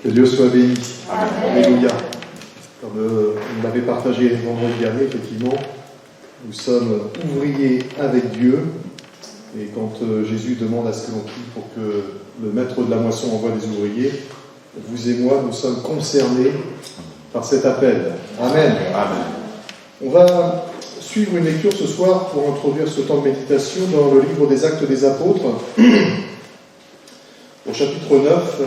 Que Dieu soit béni. Amen. Alléluia. Comme on l'avait partagé vendredi dernier, effectivement, nous sommes ouvriers avec Dieu. Et quand Jésus demande à ce que l'on prie pour que le maître de la moisson envoie des ouvriers, vous et moi, nous sommes concernés par cet appel. Amen. Amen. On va suivre une lecture ce soir pour introduire ce temps de méditation dans le livre des Actes des Apôtres, au chapitre 9,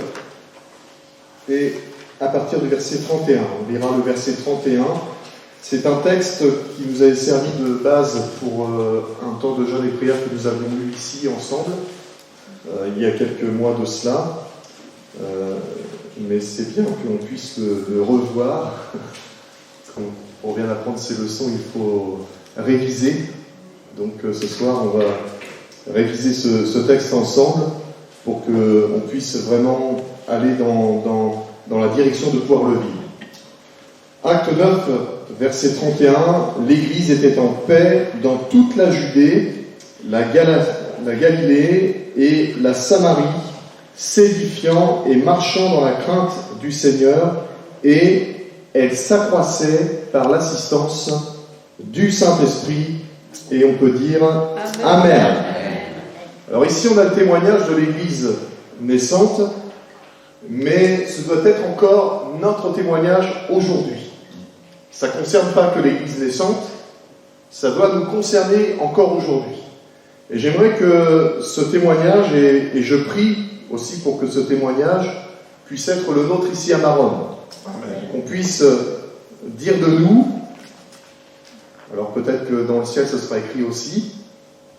et à partir du verset 31. On lira le verset 31. C'est un texte qui nous avait servi de base pour un temps de jeûne et prière que nous avions eu ici ensemble, il y a quelques mois de cela. Mais c'est bien qu'on puisse le revoir. Pour bien apprendre ces leçons, il faut réviser. Donc ce soir, on va réviser ce texte ensemble pour qu'on puisse vraiment aller dans la direction de pouvoir le vivre. Acte 9, verset 31, « L'Église était en paix dans toute la Judée, la Galilée et la Samarie, s'édifiant et marchant dans la crainte du Seigneur, et elle s'accroissait par l'assistance du Saint-Esprit. » Et on peut dire « Amen. Amen. » Alors ici, on a le témoignage de l'Église naissante, mais ce doit être encore notre témoignage aujourd'hui. Ça ne concerne pas que l'Église naissante, ça doit nous concerner encore aujourd'hui. Et j'aimerais que ce témoignage, et je prie aussi pour que ce témoignage puisse être le nôtre ici à Maronne. Qu'on puisse dire de nous, alors peut-être que dans le ciel ce sera écrit aussi,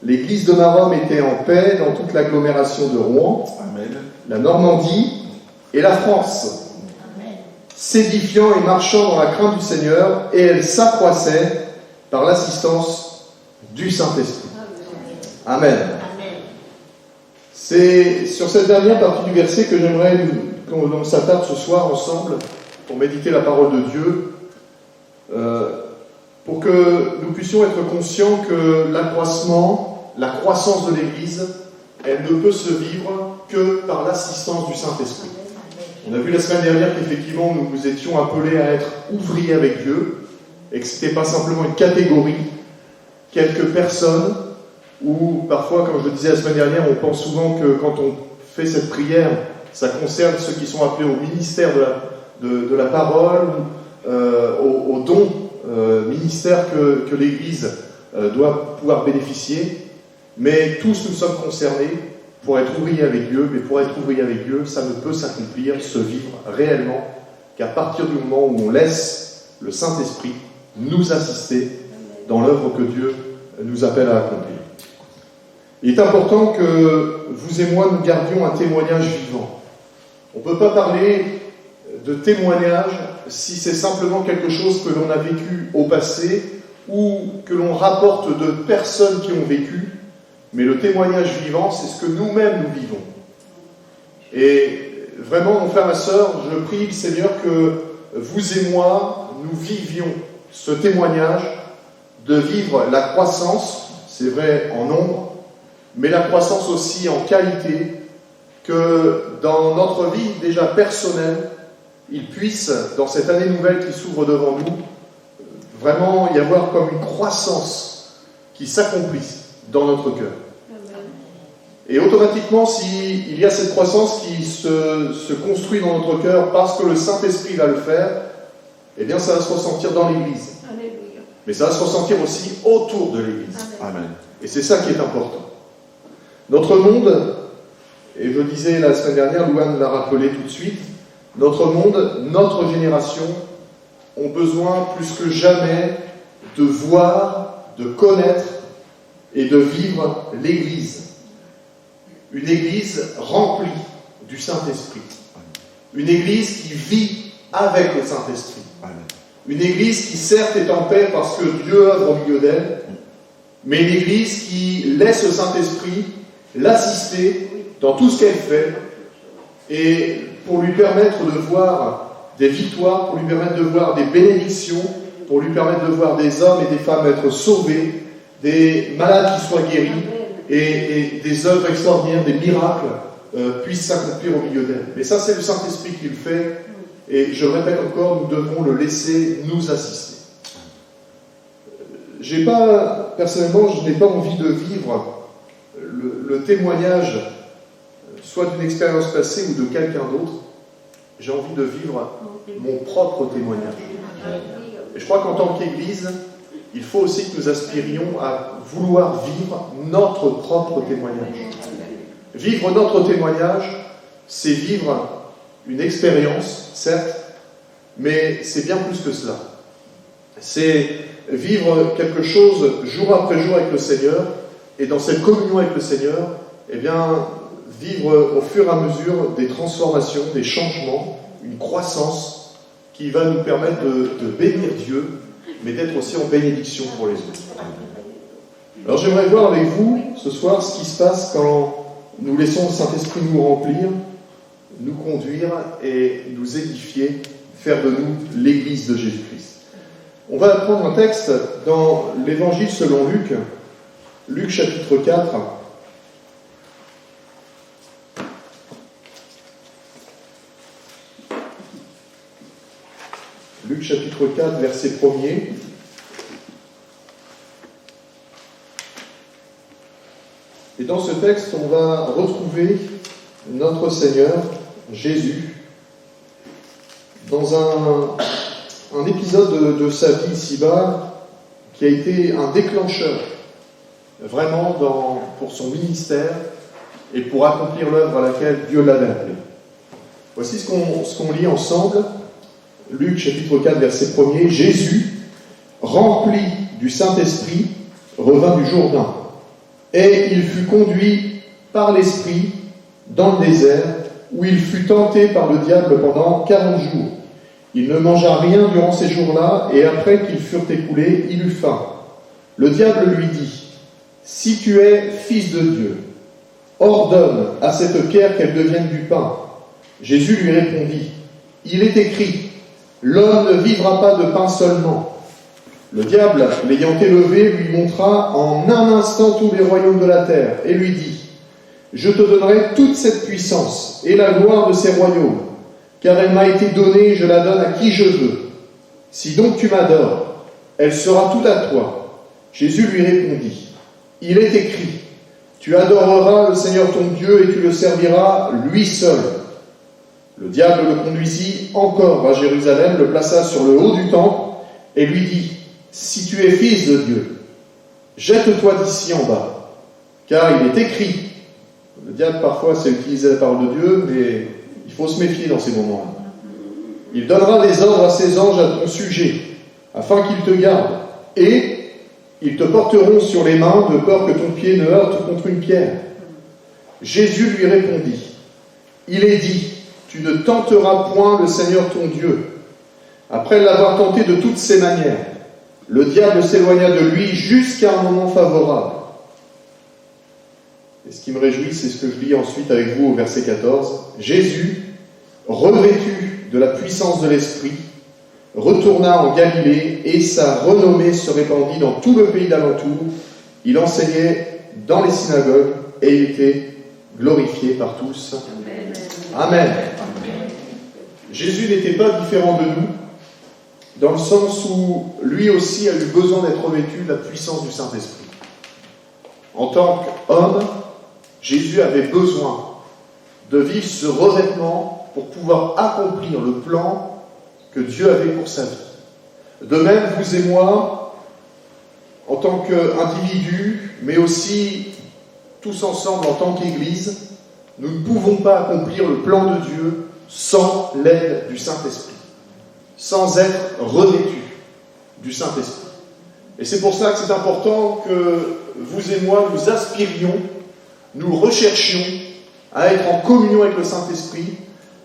l'Église de Maronne était en paix dans toute l'agglomération de Rouen, Amen. La Normandie et la France, Amen. S'édifiant et marchant dans la crainte du Seigneur, et elle s'accroissait par l'assistance du Saint-Esprit. Amen. Amen. C'est sur cette dernière partie du verset que j'aimerais qu'on s'attarde ce soir ensemble pour méditer la parole de Dieu, pour que nous puissions être conscients que l'accroissement, la croissance de l'Église, elle ne peut se vivre que par l'assistance du Saint-Esprit. On a vu la semaine dernière qu'effectivement nous étions appelés à être ouvriers avec Dieu, et que ce n'était pas simplement une catégorie, quelques personnes, ou parfois, comme je le disais la semaine dernière, on pense souvent que quand on fait cette prière, ça concerne ceux qui sont appelés au ministère de la parole, au don ministère que l'Église doit pouvoir bénéficier. Mais tous nous sommes concernés pour être ouvriers avec Dieu, mais pour être ouvriers avec Dieu, ça ne peut s'accomplir, se vivre réellement, qu'à partir du moment où on laisse le Saint-Esprit nous assister dans l'œuvre que Dieu nous appelle à accomplir. Il est important que vous et moi nous gardions un témoignage vivant. On ne peut pas parler de témoignage si c'est simplement quelque chose que l'on a vécu au passé ou que l'on rapporte de personnes qui ont vécu, mais le témoignage vivant, c'est ce que nous-mêmes nous vivons. Et vraiment, mon frère, ma sœur, je prie le Seigneur que vous et moi, nous vivions ce témoignage de vivre la croissance, c'est vrai en nombre, mais la croissance aussi en qualité, que dans notre vie déjà personnelle, il puisse, dans cette année nouvelle qui s'ouvre devant nous, vraiment y avoir comme une croissance qui s'accomplisse dans notre cœur. Et automatiquement, s'il y a cette croissance qui se construit dans notre cœur parce que le Saint-Esprit va le faire, eh bien ça va se ressentir dans l'Église. Alléluia. Mais ça va se ressentir aussi autour de l'Église. Amen. Et c'est ça qui est important. Notre monde, et je disais la semaine dernière, Louane l'a rappelé tout de suite, notre monde, notre génération, ont besoin plus que jamais de voir, de connaître et de vivre l'Église. Une Église remplie du Saint-Esprit. Une Église qui vit avec le Saint-Esprit. Une Église qui certes est en paix parce que Dieu œuvre au milieu d'elle, mais une Église qui laisse le Saint-Esprit l'assister dans tout ce qu'elle fait, et pour lui permettre de voir des victoires, pour lui permettre de voir des bénédictions, pour lui permettre de voir des hommes et des femmes être sauvés, des malades qui soient guéris, et des œuvres extraordinaires, des miracles puisse s'accomplir au milieu d'elle. Mais ça, c'est le Saint-Esprit qui le fait, et je répète encore, nous devons le laisser nous assister. Personnellement, je n'ai pas envie de vivre le témoignage, soit d'une expérience passée ou de quelqu'un d'autre. J'ai envie de vivre mon propre témoignage. Et je crois qu'en tant qu'Église, il faut aussi que nous aspirions à vouloir vivre notre propre témoignage. Vivre notre témoignage, c'est vivre une expérience, certes, mais c'est bien plus que cela. C'est vivre quelque chose jour après jour avec le Seigneur, et dans cette communion avec le Seigneur, eh bien, vivre au fur et à mesure des transformations, des changements, une croissance qui va nous permettre de bénir Dieu, mais d'être aussi en bénédiction pour les autres. Alors j'aimerais voir avec vous ce soir ce qui se passe quand nous laissons le Saint-Esprit nous remplir, nous conduire et nous édifier, faire de nous l'Église de Jésus-Christ. On va prendre un texte dans l'Évangile selon Luc, Luc chapitre 4. Luc chapitre 4, verset 1er. Et dans ce texte, on va retrouver notre Seigneur, Jésus, dans un épisode de sa vie ici-bas qui a été un déclencheur, vraiment pour son ministère et pour accomplir l'œuvre à laquelle Dieu l'avait appelé. Voici ce qu'on lit ensemble. Luc chapitre 4, verset 1er. Jésus, rempli du Saint-Esprit, revint du Jourdain, et il fut conduit par l'Esprit dans le désert, où il fut tenté par le diable pendant 40 jours. Il ne mangea rien durant ces jours-là, et après qu'ils furent écoulés, il eut faim. Le diable lui dit, « Si tu es fils de Dieu, ordonne à cette pierre qu'elle devienne du pain. » Jésus lui répondit, « Il est écrit, l'homme ne vivra pas de pain seulement. » Le diable, l'ayant élevé, lui montra en un instant tous les royaumes de la terre, et lui dit, « Je te donnerai toute cette puissance et la gloire de ces royaumes, car elle m'a été donnée et je la donne à qui je veux. Si donc tu m'adores, elle sera toute à toi. » Jésus lui répondit, « Il est écrit, tu adoreras le Seigneur ton Dieu et tu le serviras lui seul. » Le diable le conduisit encore à Jérusalem, le plaça sur le haut du temple et lui dit, « Si tu es fils de Dieu, jette-toi d'ici en bas, car il est écrit. » Le diable parfois sait utiliser la parole de Dieu, mais il faut se méfier dans ces moments-là. « Il donnera des ordres à ses anges à ton sujet, afin qu'ils te gardent, et ils te porteront sur les mains, de peur que ton pied ne heurte contre une pierre. » Jésus lui répondit, « Il est dit, tu ne tenteras point le Seigneur ton Dieu. » Après l'avoir tenté de toutes ses manières, le diable s'éloigna de lui jusqu'à un moment favorable. Et ce qui me réjouit, c'est ce que je lis ensuite avec vous au verset 14. Jésus, revêtu de la puissance de l'Esprit, retourna en Galilée et sa renommée se répandit dans tout le pays d'alentour. Il enseignait dans les synagogues et il était glorifié par tous. Amen. Jésus n'était pas différent de nous, dans le sens où lui aussi a eu besoin d'être revêtu de la puissance du Saint-Esprit. En tant qu'homme, Jésus avait besoin de vivre ce revêtement pour pouvoir accomplir le plan que Dieu avait pour sa vie. De même, vous et moi, en tant qu'individus, mais aussi tous ensemble en tant qu'Église, nous ne pouvons pas accomplir le plan de Dieu sans l'aide du Saint-Esprit, sans être revêtus du Saint-Esprit. Et c'est pour ça que c'est important que vous et moi, nous aspirions, nous recherchions à être en communion avec le Saint-Esprit,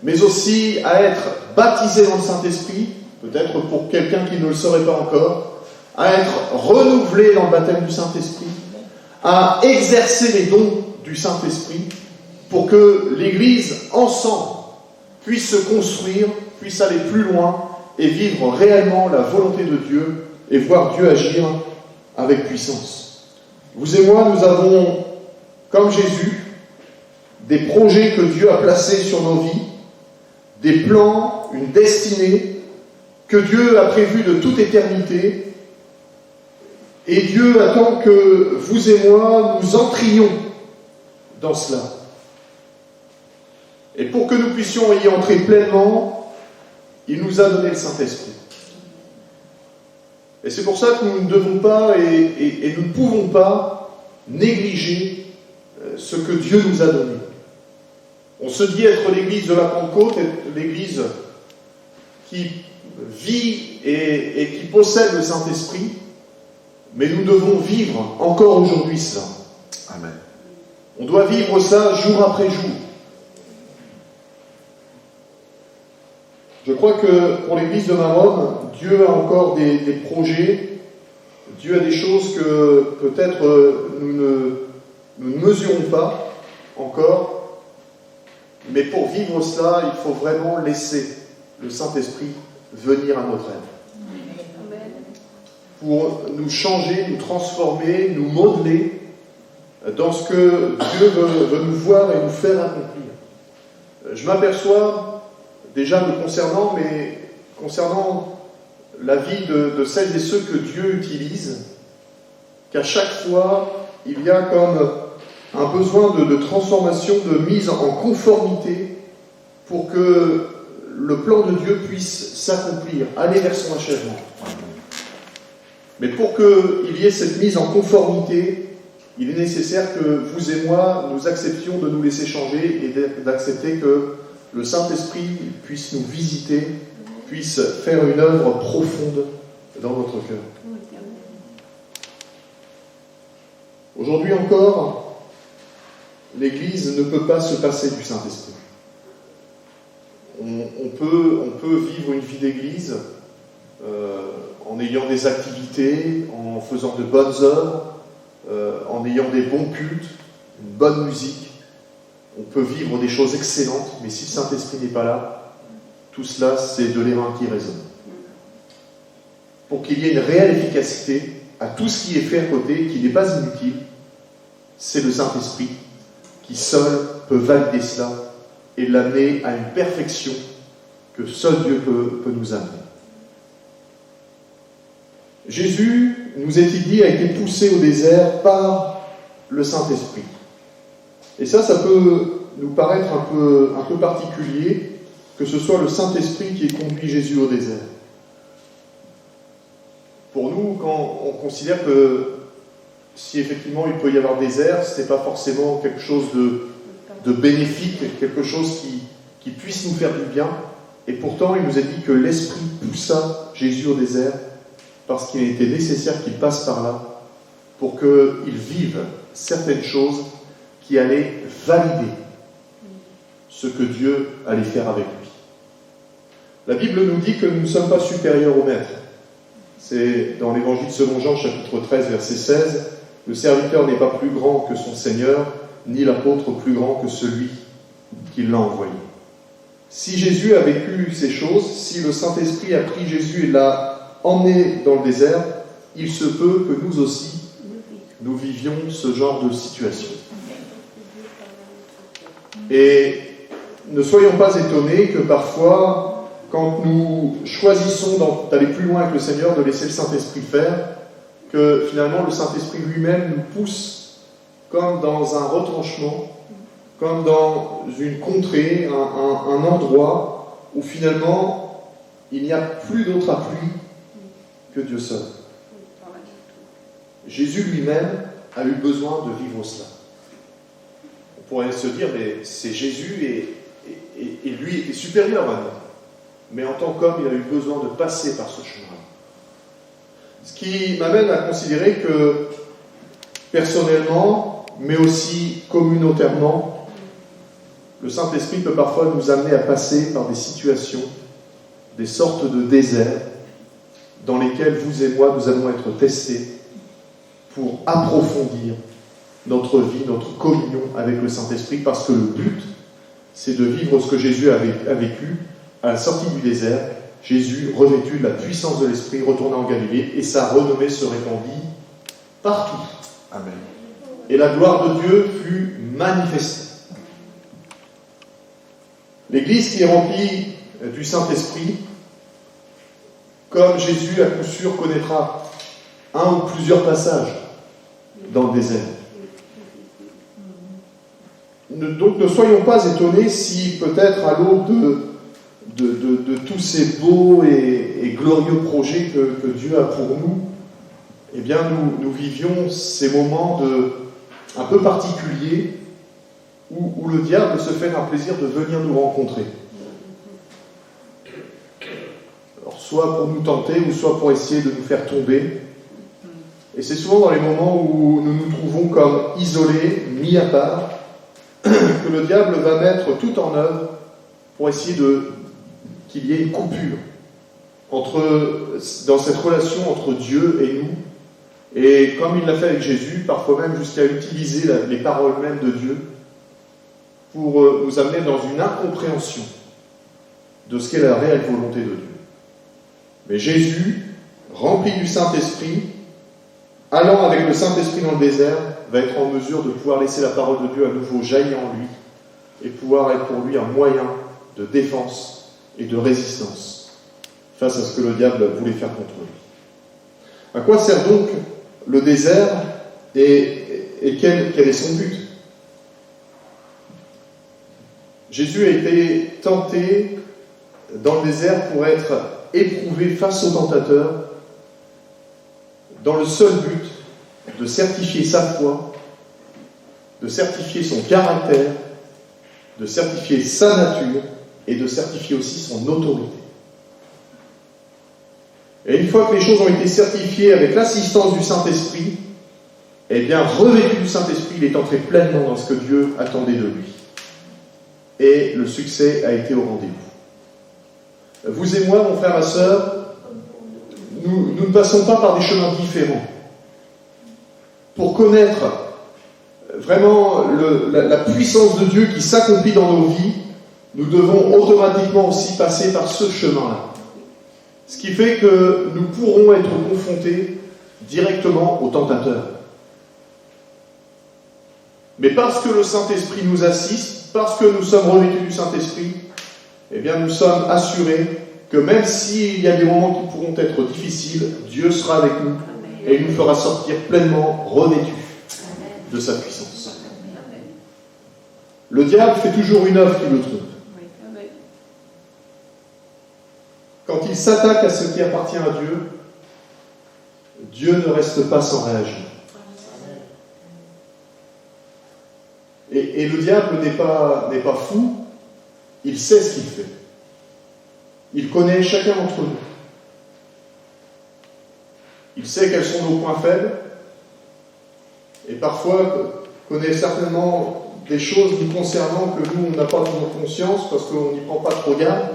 mais aussi à être baptisés dans le Saint-Esprit, peut-être pour quelqu'un qui ne le saurait pas encore, à être renouvelés dans le baptême du Saint-Esprit, à exercer les dons du Saint-Esprit, pour que l'Église, ensemble, puisse se construire, puisse aller plus loin et vivre réellement la volonté de Dieu et voir Dieu agir avec puissance. Vous et moi, nous avons, comme Jésus, des projets que Dieu a placés sur nos vies, des plans, une destinée que Dieu a prévue de toute éternité. Et Dieu attend que vous et moi, nous entrions dans cela. Et pour que nous puissions y entrer pleinement, il nous a donné le Saint-Esprit. Et c'est pour ça que nous ne devons pas et nous ne pouvons pas négliger ce que Dieu nous a donné. On se dit être l'église de la Pentecôte, être l'église qui vit et qui possède le Saint-Esprit, mais nous devons vivre encore aujourd'hui cela. Amen. On doit vivre ça jour après jour. Je crois que pour l'église de Maromme, Dieu a encore des projets, Dieu a des choses que peut-être nous ne mesurons pas encore, mais pour vivre cela, il faut vraiment laisser le Saint-Esprit venir à notre aide. Pour nous changer, nous transformer, nous modeler dans ce que Dieu veut nous voir et nous faire accomplir. Je m'aperçois, déjà me concernant, mais concernant la vie de celles et ceux que Dieu utilise, qu'à chaque fois, il y a comme un besoin de transformation, de mise en conformité pour que le plan de Dieu puisse s'accomplir, aller vers son achèvement. Mais pour qu'il y ait cette mise en conformité, il est nécessaire que vous et moi, nous acceptions de nous laisser changer et d'accepter que le Saint-Esprit puisse nous visiter, puisse faire une œuvre profonde dans notre cœur. Aujourd'hui encore, l'Église ne peut pas se passer du Saint-Esprit. On peut vivre une vie d'Église en ayant des activités, en faisant de bonnes œuvres, en ayant des bons cultes, une bonne musique. On peut vivre des choses excellentes, mais si le Saint-Esprit n'est pas là, tout cela, c'est de l'airain qui résonne. Pour qu'il y ait une réelle efficacité à tout ce qui est fait à côté, qui n'est pas inutile, c'est le Saint-Esprit qui seul peut valider cela et l'amener à une perfection que seul Dieu peut nous amener. Jésus, nous est-il dit, a été poussé au désert par le Saint-Esprit. Et ça peut nous paraître un peu particulier que ce soit le Saint-Esprit qui ait conduit Jésus au désert. Pour nous, quand on considère que si effectivement il peut y avoir désert, ce n'est pas forcément quelque chose de bénéfique, quelque chose qui puisse nous faire du bien. Et pourtant, il nous a dit que l'Esprit poussa Jésus au désert parce qu'il était nécessaire qu'il passe par là pour qu'il vive certaines choses qui allaient valider ce que Dieu allait faire avec lui. La Bible nous dit que nous ne sommes pas supérieurs au Maître. C'est dans l'Évangile selon Jean, chapitre 13, verset 16, « Le serviteur n'est pas plus grand que son Seigneur, ni l'apôtre plus grand que celui qui l'a envoyé. » Si Jésus a vécu ces choses, si le Saint-Esprit a pris Jésus et l'a emmené dans le désert, il se peut que nous aussi, nous vivions ce genre de situation. Et ne soyons pas étonnés que parfois, quand nous choisissons d'aller plus loin avec le Seigneur, de laisser le Saint-Esprit faire, que finalement le Saint-Esprit lui-même nous pousse comme dans un retranchement, comme dans une contrée, un endroit où finalement il n'y a plus d'autre appui que Dieu seul. Jésus lui-même a eu besoin de vivre cela. On pourrait se dire, mais c'est Jésus et lui était supérieur à nous. Mais en tant qu'homme, il a eu besoin de passer par ce chemin. Ce qui m'amène à considérer que, personnellement, mais aussi communautairement, le Saint-Esprit peut parfois nous amener à passer par des situations, des sortes de déserts, dans lesquels vous et moi, nous allons être testés pour approfondir notre vie, notre communion avec le Saint-Esprit, parce que le but, c'est de vivre ce que Jésus a vécu. À la sortie du désert, Jésus, revêtu de la puissance de l'Esprit, retourna en Galilée et sa renommée se répandit partout. Amen. Et la gloire de Dieu fut manifestée. L'Église qui est remplie du Saint-Esprit, comme Jésus à coup sûr connaîtra un ou plusieurs passages dans le désert. Donc ne soyons pas étonnés si peut-être à l'aube de tous ces beaux et glorieux projets que Dieu a pour nous, eh bien nous vivions ces moments un peu particuliers où le diable se fait un plaisir de venir nous rencontrer. Alors, soit pour nous tenter, ou soit pour essayer de nous faire tomber. Et c'est souvent dans les moments où nous nous trouvons comme isolés, mis à part, que le diable va mettre tout en œuvre pour essayer qu'il y ait une coupure dans cette relation entre Dieu et nous. Et comme il l'a fait avec Jésus, parfois même jusqu'à utiliser les paroles mêmes de Dieu pour nous amener dans une incompréhension de ce qu'est la réelle volonté de Dieu. Mais Jésus, rempli du Saint-Esprit, allant avec le Saint-Esprit dans le désert, va être en mesure de pouvoir laisser la parole de Dieu à nouveau jaillir en lui et pouvoir être pour lui un moyen de défense et de résistance face à ce que le diable voulait faire contre lui. À quoi sert donc le désert et quel est son but? Jésus a été tenté dans le désert pour être éprouvé face au tentateur dans le seul but de certifier sa foi, de certifier son caractère, de certifier sa nature et de certifier aussi son autorité. Et une fois que les choses ont été certifiées avec l'assistance du Saint-Esprit, eh bien, revêtu du Saint-Esprit, il est entré pleinement dans ce que Dieu attendait de lui. Et le succès a été au rendez-vous. Vous et moi, mon frère, ma sœur, nous ne passons pas par des chemins différents. Pour connaître vraiment la puissance de Dieu qui s'accomplit dans nos vies, nous devons automatiquement aussi passer par ce chemin-là. Ce qui fait que nous pourrons être confrontés directement au tentateur. Mais parce que le Saint-Esprit nous assiste, parce que nous sommes revêtus du Saint-Esprit, eh bien nous sommes assurés que même s'il y a des moments qui pourront être difficiles, Dieu sera avec nous et il nous fera sortir pleinement revêtus de sa puissance. Le diable fait toujours une œuvre qui le trompe. Quand il s'attaque à ce qui appartient à Dieu, Dieu ne reste pas sans réagir. Et le diable n'est pas fou, il sait ce qu'il fait. Il connaît chacun d'entre nous. Il sait quels sont nos points faibles, et parfois connaît certainement des choses nous concernant que nous, on n'a pas toujours conscience parce qu'on n'y prend pas trop garde,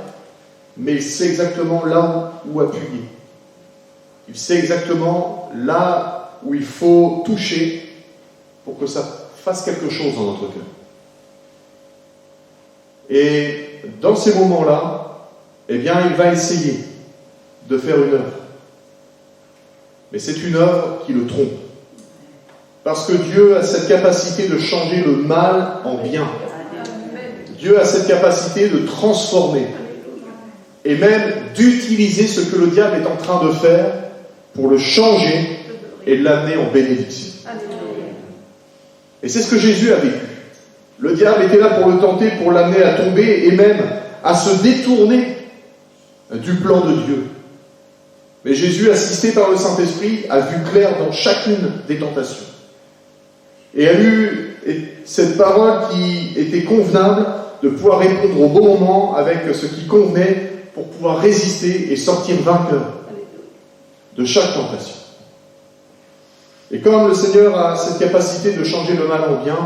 mais il sait exactement là où appuyer. Il sait exactement là où il faut toucher pour que ça fasse quelque chose dans notre cœur. Et dans ces moments-là, eh bien, il va essayer de faire une œuvre. Mais c'est une œuvre qui le trompe. Parce que Dieu a cette capacité de changer le mal en bien. Dieu a cette capacité de transformer. Et même d'utiliser ce que le diable est en train de faire pour le changer et l'amener en bénédiction. Et c'est ce que Jésus a vécu. Le diable était là pour le tenter, pour l'amener à tomber et même à se détourner du plan de Dieu. Mais Jésus, assisté par le Saint-Esprit, a vu clair dans chacune des tentations. Et a eu cette parole qui était convenable de pouvoir répondre au bon moment avec ce qui convenait pour pouvoir résister et sortir vainqueur de chaque tentation. Et comme le Seigneur a cette capacité de changer le mal en bien,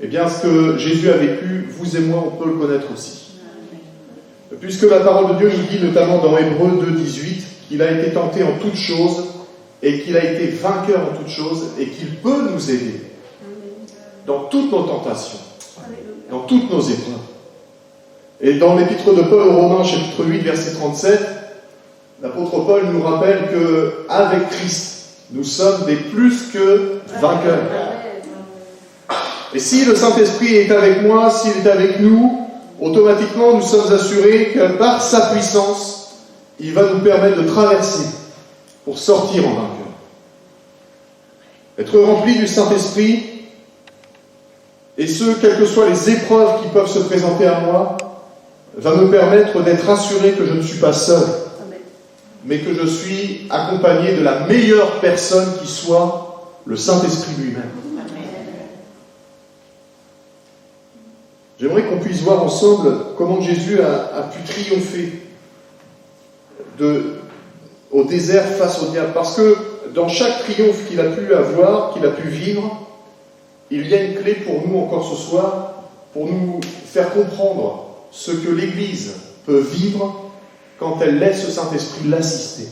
eh bien ce que Jésus a vécu, vous et moi, on peut le connaître aussi. Puisque la parole de Dieu nous dit, notamment dans Hébreux 2,18, qu'il a été tenté en toutes choses et qu'il a été vainqueur en toutes choses et qu'il peut nous aider dans toutes nos tentations, dans toutes nos épreuves. Et dans l'épître de Paul aux Romains, chapitre 8, verset 37, l'apôtre Paul nous rappelle qu'avec Christ, nous sommes des plus que vainqueurs. Et si le Saint-Esprit est avec moi, s'il est avec nous, automatiquement nous sommes assurés que par sa puissance, il va nous permettre de traverser pour sortir en vainqueur. Être rempli du Saint-Esprit, et ce, quelles que soient les épreuves qui peuvent se présenter à moi, va me permettre d'être assuré que je ne suis pas seul, mais que je suis accompagné de la meilleure personne qui soit, le Saint-Esprit lui-même. J'aimerais qu'on puisse voir ensemble comment Jésus a pu triompher au désert face au diable. Parce que dans chaque triomphe qu'il a pu avoir, qu'il a pu vivre, il y a une clé pour nous encore ce soir, pour nous faire comprendre ce que l'Église peut vivre quand elle laisse le Saint-Esprit l'assister,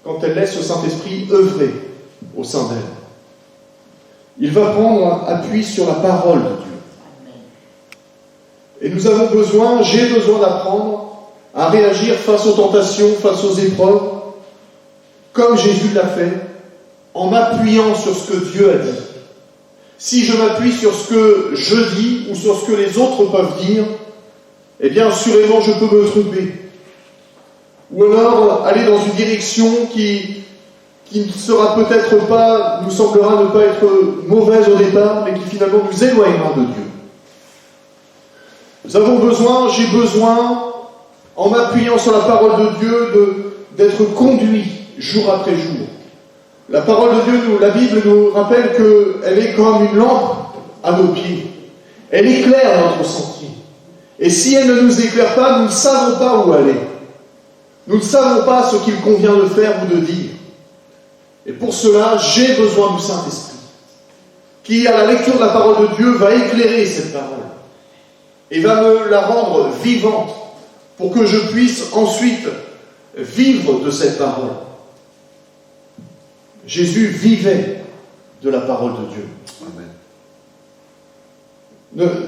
quand elle laisse le Saint-Esprit œuvrer au sein d'elle. Il va prendre appui sur la parole de Dieu. Et nous avons besoin, j'ai besoin d'apprendre à réagir face aux tentations, face aux épreuves, comme Jésus l'a fait, en m'appuyant sur ce que Dieu a dit. Si je m'appuie sur ce que je dis ou sur ce que les autres peuvent dire, eh bien, assurément, je peux me tromper. Ou alors aller dans une direction qui ne sera peut-être pas, nous semblera ne pas être mauvaise au départ, mais qui finalement nous éloignera de Dieu. Nous avons besoin, j'ai besoin, en m'appuyant sur la parole de Dieu, d'être conduit jour après jour. La parole de Dieu, la Bible nous rappelle qu'elle est comme une lampe à nos pieds. Elle éclaire notre sentier. Et si elle ne nous éclaire pas, nous ne savons pas où aller. Nous ne savons pas ce qu'il convient de faire ou de dire. Et pour cela, j'ai besoin du Saint-Esprit, qui, à la lecture de la parole de Dieu, va éclairer cette parole et va me la rendre vivante pour que je puisse ensuite vivre de cette parole. Jésus vivait de la parole de Dieu. Amen.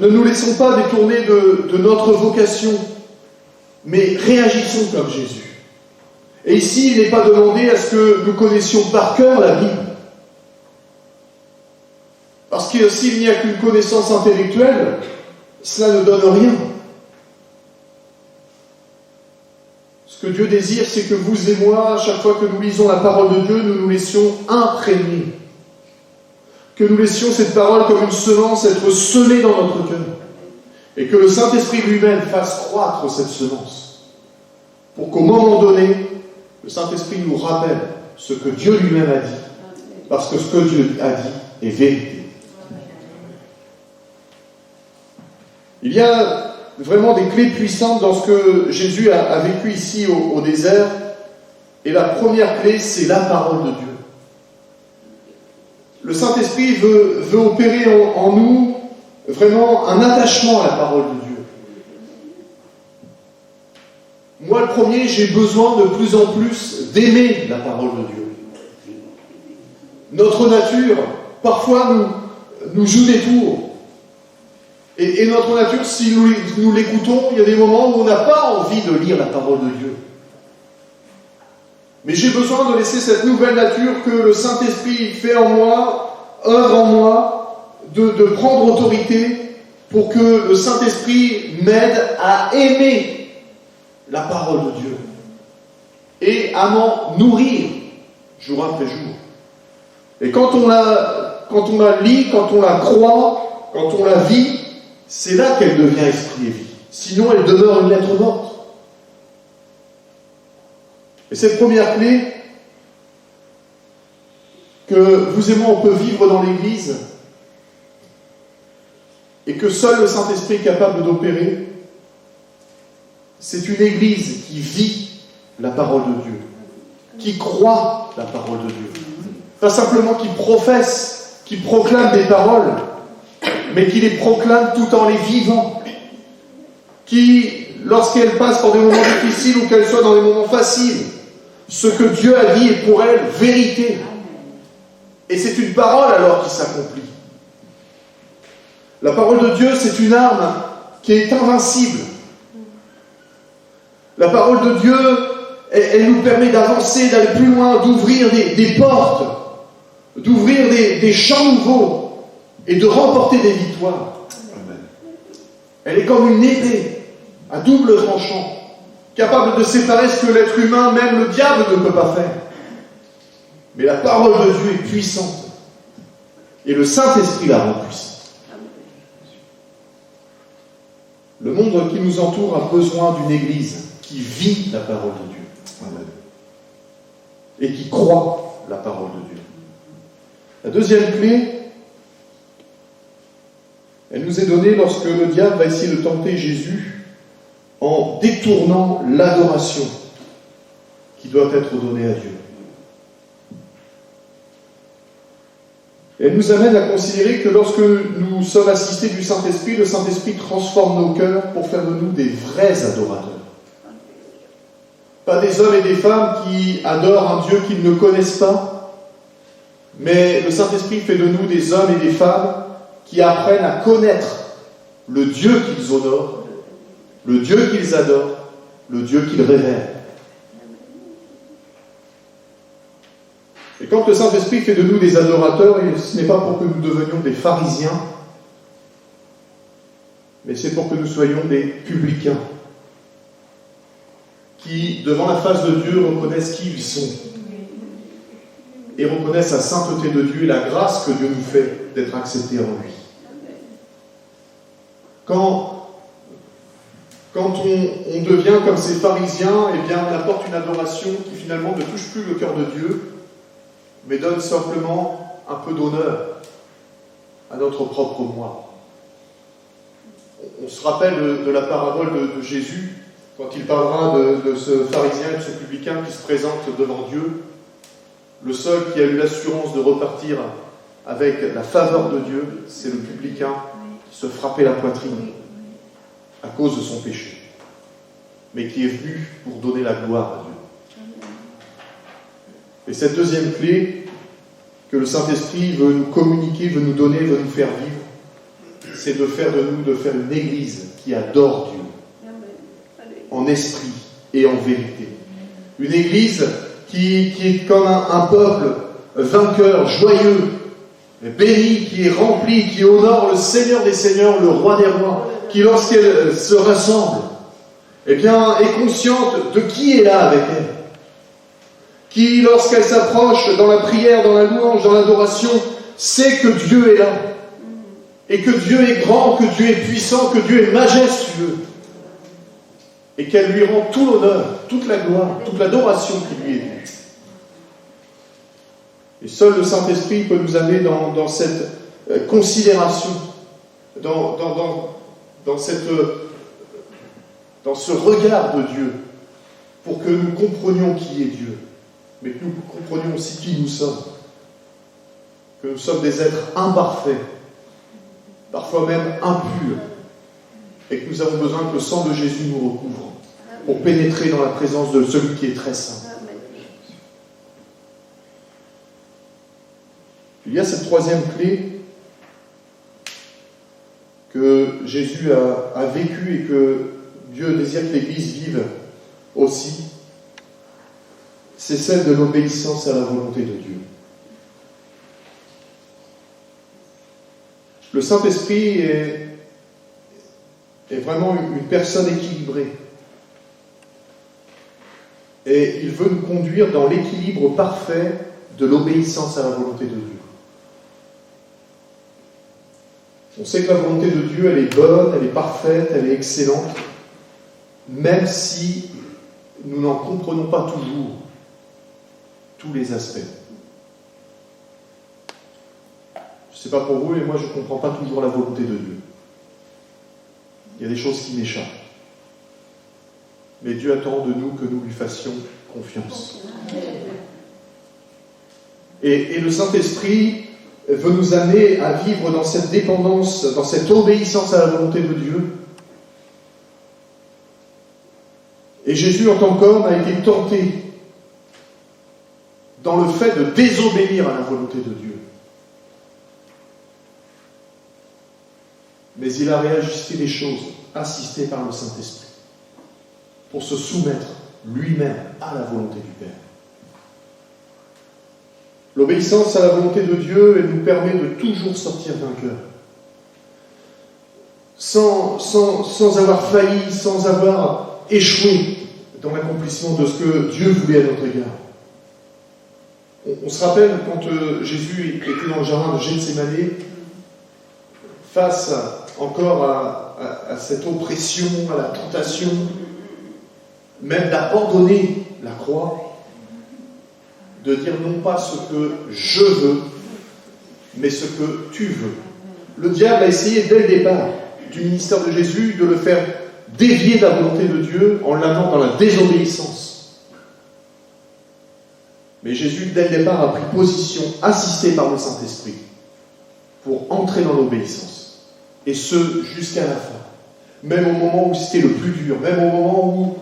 Ne nous laissons pas détourner de notre vocation, mais réagissons comme Jésus. Et ici, il n'est pas demandé à ce que nous connaissions par cœur la Bible. Parce que s'il n'y a qu'une connaissance intellectuelle, cela ne donne rien. Ce que Dieu désire, c'est que vous et moi, à chaque fois que nous lisons la parole de Dieu, nous nous laissions imprégner. Que nous laissions cette parole comme une semence être semée dans notre cœur. Et que le Saint-Esprit lui-même fasse croître cette semence. Pour qu'au moment donné, le Saint-Esprit nous rappelle ce que Dieu lui-même a dit. Parce que ce que Dieu a dit est vérité. Il y a vraiment des clés puissantes dans ce que Jésus a vécu ici au désert. Et la première clé, c'est la parole de Dieu. Le Saint-Esprit veut opérer en nous vraiment un attachement à la parole de Dieu. Moi, le premier, j'ai besoin de plus en plus d'aimer la parole de Dieu. Notre nature, parfois, nous joue des tours. Et notre nature, si nous l'écoutons, il y a des moments où on n'a pas envie de lire la parole de Dieu. Mais j'ai besoin de laisser cette nouvelle nature que le Saint-Esprit fait en moi, œuvre en moi, de prendre autorité pour que le Saint-Esprit m'aide à aimer la parole de Dieu et à m'en nourrir jour après jour. Et quand on la lit, quand on la croit, quand on la vit, c'est là qu'elle devient esprit et vie. Sinon, elle demeure une lettre morte. Et cette première clé que vous et moi on peut vivre dans l'Église et que seul le Saint-Esprit est capable d'opérer, c'est une Église qui vit la parole de Dieu, qui croit la parole de Dieu. Pas simplement qui professe, qui proclame des paroles, mais qui les proclame tout en les vivant. Qui, lorsqu'elle passe par des moments difficiles ou qu'elle soit dans des moments faciles, ce que Dieu a dit est pour elle vérité. Et c'est une parole alors qui s'accomplit. La parole de Dieu, c'est une arme qui est invincible. La parole de Dieu, elle nous permet d'avancer, d'aller plus loin, d'ouvrir des portes, d'ouvrir des champs nouveaux et de remporter des victoires. Amen. Elle est comme une épée à double tranchant, capable de séparer ce que l'être humain, même le diable, ne peut pas faire. Mais la parole de Dieu est puissante. Et le Saint-Esprit la rend puissante. Le monde qui nous entoure a besoin d'une Église qui vit la parole de Dieu et qui croit la parole de Dieu. La deuxième clé, elle nous est donnée lorsque le diable va essayer de tenter Jésus en détournant l'adoration qui doit être donnée à Dieu. Elle nous amène à considérer que lorsque nous sommes assistés du Saint-Esprit, le Saint-Esprit transforme nos cœurs pour faire de nous des vrais adorateurs. Pas des hommes et des femmes qui adorent un Dieu qu'ils ne connaissent pas, mais le Saint-Esprit fait de nous des hommes et des femmes qui apprennent à connaître le Dieu qu'ils honorent, le Dieu qu'ils adorent, le Dieu qu'ils révèrent. Et quand le Saint-Esprit fait de nous des adorateurs, ce n'est pas pour que nous devenions des pharisiens, mais c'est pour que nous soyons des publicains, qui, devant la face de Dieu, reconnaissent qui ils sont, et reconnaissent la sainteté de Dieu et la grâce que Dieu nous fait d'être acceptés en lui. Quand on devient comme ces pharisiens, eh bien on apporte une adoration qui finalement ne touche plus le cœur de Dieu, mais donne simplement un peu d'honneur à notre propre moi. On se rappelle de la parabole de Jésus, quand il parlera de ce pharisien et de ce publicain qui se présente devant Dieu. Le seul qui a eu l'assurance de repartir avec la faveur de Dieu, c'est le publicain qui se frappait la poitrine à cause de son péché, mais qui est venu pour donner la gloire à Dieu. Et cette deuxième clé que le Saint-Esprit veut nous communiquer, veut nous donner, veut nous faire vivre, c'est de faire une Église qui adore Dieu, en esprit et en vérité. Une Église qui est comme un peuple vainqueur, joyeux, béni, qui est rempli, qui honore le Seigneur des Seigneurs, le Roi des Rois, qui lorsqu'elle se rassemble, eh bien, est consciente de qui est là avec elle. Qui, lorsqu'elle s'approche dans la prière, dans la louange, dans l'adoration, sait que Dieu est là. Et que Dieu est grand, que Dieu est puissant, que Dieu est majestueux. Et qu'elle lui rend tout l'honneur, toute la gloire, toute l'adoration qui lui est due. Et seul le Saint-Esprit peut nous amener dans cette considération, dans ce regard de Dieu, pour que nous comprenions qui est Dieu, mais que nous comprenions aussi qui nous sommes. Que nous sommes des êtres imparfaits, parfois même impurs, et que nous avons besoin que le sang de Jésus nous recouvre, pour pénétrer dans la présence de celui qui est très saint. Il y a cette troisième clé que Jésus a vécue et que Dieu désire que l'Église vive aussi, c'est celle de l'obéissance à la volonté de Dieu. Le Saint-Esprit est vraiment une personne équilibrée. Et il veut nous conduire dans l'équilibre parfait de l'obéissance à la volonté de Dieu. On sait que la volonté de Dieu, elle est bonne, elle est parfaite, elle est excellente, même si nous n'en comprenons pas toujours tous les aspects. Je ne sais pas pour vous, mais moi je ne comprends pas toujours la volonté de Dieu. Il y a des choses qui m'échappent. Mais Dieu attend de nous que nous lui fassions confiance. Et le Saint-Esprit veut nous amener à vivre dans cette dépendance, dans cette obéissance à la volonté de Dieu. Et Jésus, en tant qu'homme, a été tenté dans le fait de désobéir à la volonté de Dieu. Mais il a réajusté les choses, assisté par le Saint-Esprit, pour se soumettre lui-même à la volonté du Père. L'obéissance à la volonté de Dieu, elle nous permet de toujours sortir vainqueur. sans avoir failli, sans avoir échoué dans l'accomplissement de ce que Dieu voulait à notre égard. On se rappelle quand Jésus était dans le jardin de Gethsémani, face encore à cette oppression, à la tentation, même d'abandonner la croix, de dire non pas ce que je veux, mais ce que tu veux. Le diable a essayé dès le départ du ministère de Jésus de le faire dévier de la volonté de Dieu en l'amenant dans la désobéissance. Mais Jésus, dès le départ, a pris position, assisté par le Saint-Esprit, pour entrer dans l'obéissance. Et ce, jusqu'à la fin. Même au moment où c'était le plus dur, même au moment où,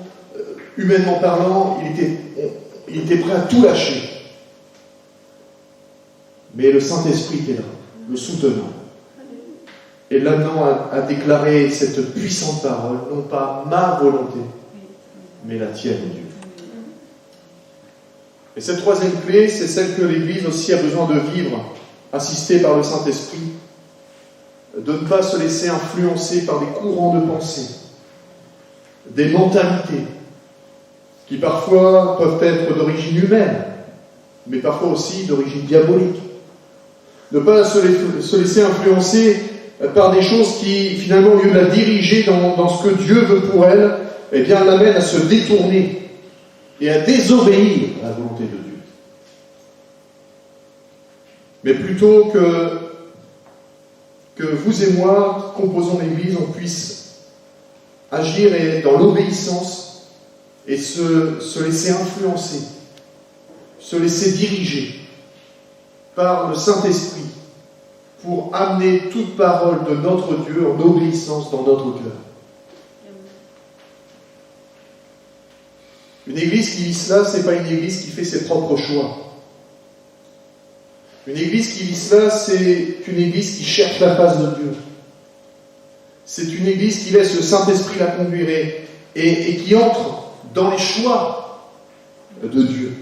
humainement parlant, il était prêt à tout lâcher. Mais le Saint-Esprit était là, le soutenant. Et l'amenant à déclarer cette puissante parole, non pas ma volonté, mais la tienne, Dieu. Et cette troisième clé, c'est celle que l'Église aussi a besoin de vivre, assistée par le Saint-Esprit, de ne pas se laisser influencer par des courants de pensée, des mentalités, qui parfois peuvent être d'origine humaine, mais parfois aussi d'origine diabolique. Ne pas se laisser influencer par des choses qui, finalement, au lieu de la diriger dans ce que Dieu veut pour elle, eh bien, l'amènent à se détourner et à désobéir à la volonté de Dieu. Mais plutôt que vous et moi, composons l'Église, on puisse agir dans l'obéissance et se laisser influencer, se laisser diriger par le Saint-Esprit pour amener toute parole de notre Dieu en obéissance dans notre cœur. Une église qui vit cela, ce n'est pas une église qui fait ses propres choix. Une église qui vit cela, c'est une église qui cherche la face de Dieu. C'est une église qui laisse le Saint-Esprit la conduire et qui entre dans les choix de Dieu.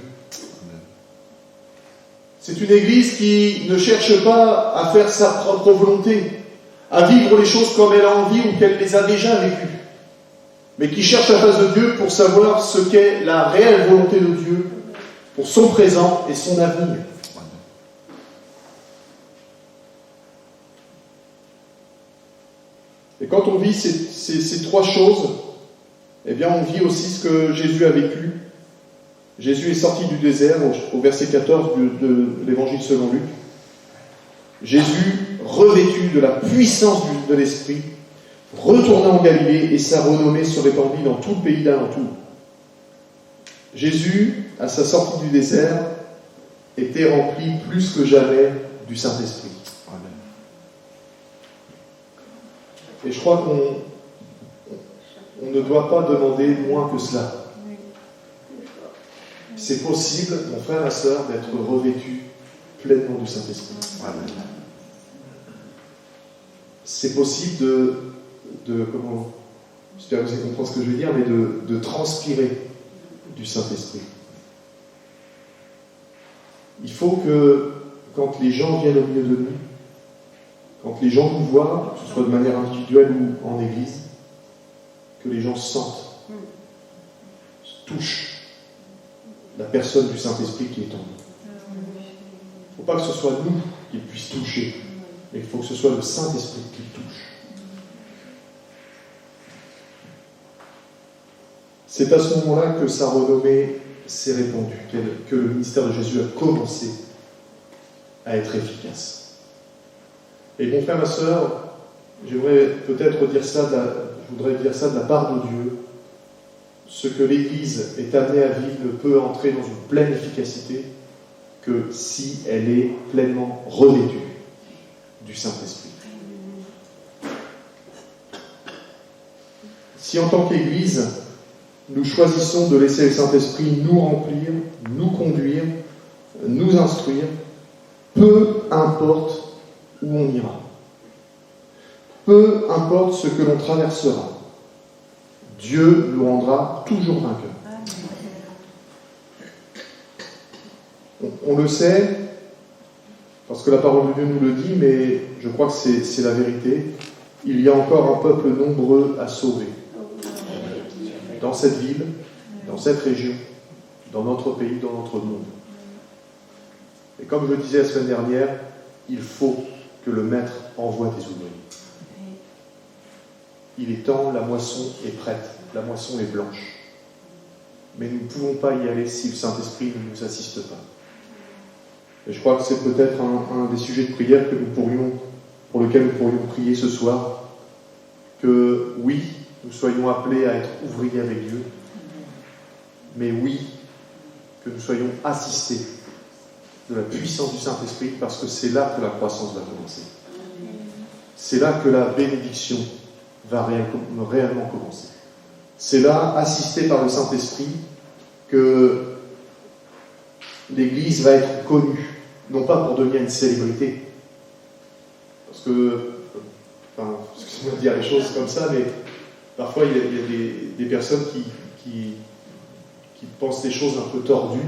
C'est une église qui ne cherche pas à faire sa propre volonté, à vivre les choses comme elle a envie ou qu'elle les a déjà vécues, mais qui cherche la face de Dieu pour savoir ce qu'est la réelle volonté de Dieu pour son présent et son avenir. Et quand on vit ces trois choses, eh bien on vit aussi ce que Jésus a vécu. Jésus est sorti du désert, au verset 14 de l'Évangile selon Luc. Jésus, revêtu de la puissance de l'Esprit, retourna en Galilée et sa renommée se répandit dans tout le pays d'alentour. Jésus, à sa sortie du désert, était rempli plus que jamais du Saint-Esprit. Amen. Et je crois qu'on ne doit pas demander moins que cela. C'est possible, mon frère et ma sœur, d'être revêtu pleinement du Saint-Esprit. Amen. C'est possible comment, j'espère que vous comprenez ce que je veux dire, mais de transpirer du Saint-Esprit. Il faut que, quand les gens viennent au milieu de nous, quand les gens nous voient, que ce soit de manière individuelle ou en église, que les gens sentent, touchent la personne du Saint-Esprit qui est en nous. Il ne faut pas que ce soit nous qui puisse toucher, mais il faut que ce soit le Saint-Esprit qui touche. C'est à ce moment-là que sa renommée s'est répandue, que le ministère de Jésus a commencé à être efficace. Et mon frère, ma sœur, j'aimerais peut-être dire ça, je voudrais dire ça de la part de Dieu. Ce que l'Église est amenée à vivre ne peut entrer dans une pleine efficacité que si elle est pleinement revêtue du Saint-Esprit. Si en tant qu'Église, nous choisissons de laisser le Saint-Esprit nous remplir, nous conduire, nous instruire, peu importe où on ira, peu importe ce que l'on traversera, Dieu nous rendra toujours vainqueurs. On le sait, parce que la parole de Dieu nous le dit, mais je crois que c'est la vérité. il y a encore un peuple nombreux à sauver. Dans cette ville, dans cette région, dans notre pays, dans notre monde. Et comme je le disais la semaine dernière, il faut que le Maître envoie des ouvriers. Il est temps, la moisson est prête, la moisson est blanche. Mais nous ne pouvons pas y aller si le Saint-Esprit ne nous assiste pas. Et je crois que c'est peut-être un des sujets de prière pour lequel nous pourrions prier ce soir, que oui, nous soyons appelés à être ouvriers avec Dieu, mais oui, que nous soyons assistés de la puissance du Saint-Esprit, parce que c'est là que la croissance va commencer. C'est là que la bénédiction va réellement commencer. C'est là, assisté par le Saint-Esprit, que l'Église va être connue, non pas pour devenir une célébrité, parce que, excusez-moi de dire les choses comme ça, mais parfois il y a des personnes qui pensent des choses un peu tordues,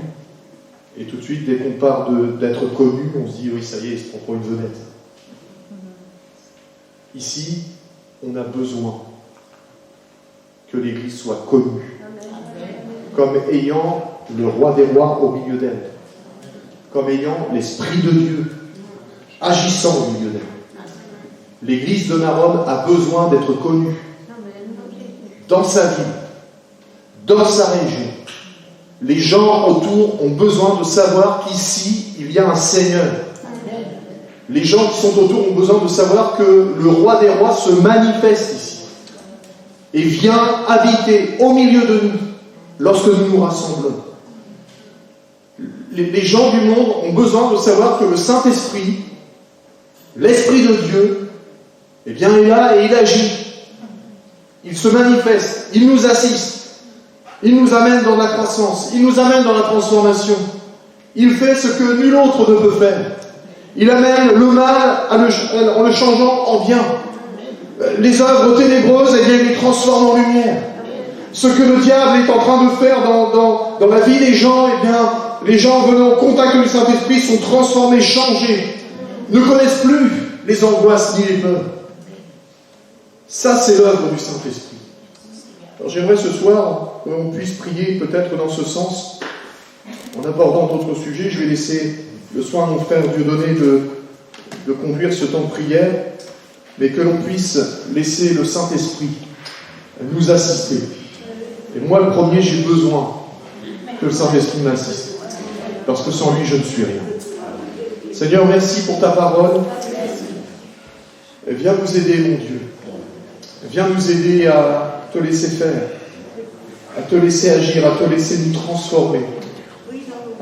et tout de suite, dès qu'on parle d'être connu, on se dit oui, ça y est, il se prend pour une vedette. Ici, on a besoin que l'Église soit connue, comme ayant le roi des rois au milieu d'elle, comme ayant l'Esprit de Dieu agissant au milieu d'elle. L'Église de Narod a besoin d'être connue dans sa ville, dans sa région. Les gens autour ont besoin de savoir qu'ici, il y a un Seigneur. Les gens qui sont autour ont besoin de savoir que le roi des rois se manifeste ici et vient habiter au milieu de nous lorsque nous nous rassemblons. Les gens du monde ont besoin de savoir que le Saint-Esprit, l'Esprit de Dieu, eh bien, est là et il agit. Il se manifeste, il nous assiste. Il nous amène dans la croissance, il nous amène dans la transformation. Il fait ce que nul autre ne peut faire. Il amène le mal en le changeant en bien. Les œuvres ténébreuses, eh bien, il les transforme en lumière. Ce que le diable est en train de faire dans la vie des gens, eh bien, les gens venant au contact du Saint-Esprit sont transformés, changés, ne connaissent plus les angoisses ni les peurs. Ça, c'est l'œuvre du Saint-Esprit. Alors j'aimerais ce soir qu'on puisse prier peut-être dans ce sens, en abordant d'autres sujets. Je vais laisser le soin à mon frère Dieudonné de conduire ce temps de prière, mais que l'on puisse laisser le Saint-Esprit nous assister. Et moi, le premier, j'ai besoin que le Saint-Esprit m'assiste, parce que sans lui, je ne suis rien. Seigneur, merci pour ta parole. Et viens nous aider, mon Dieu. Viens nous aider à te laisser faire, à te laisser agir, à te laisser nous transformer,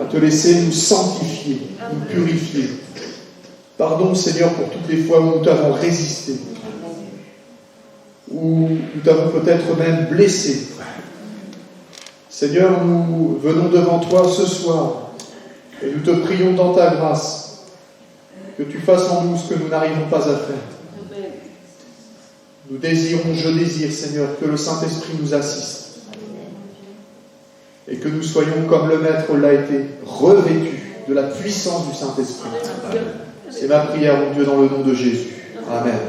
à te laisser nous sanctifier, nous purifier. Pardon, Seigneur, pour toutes les fois où nous t'avons résisté, où nous t'avons peut-être même blessé. Seigneur, nous venons devant toi ce soir et nous te prions dans ta grâce que tu fasses en nous ce que nous n'arrivons pas à faire. Nous désirons, je désire, Seigneur, que le Saint-Esprit nous assiste et que nous soyons, comme le Maître l'a été, revêtus de la puissance du Saint-Esprit. C'est ma prière, mon Dieu, dans le nom de Jésus. Amen.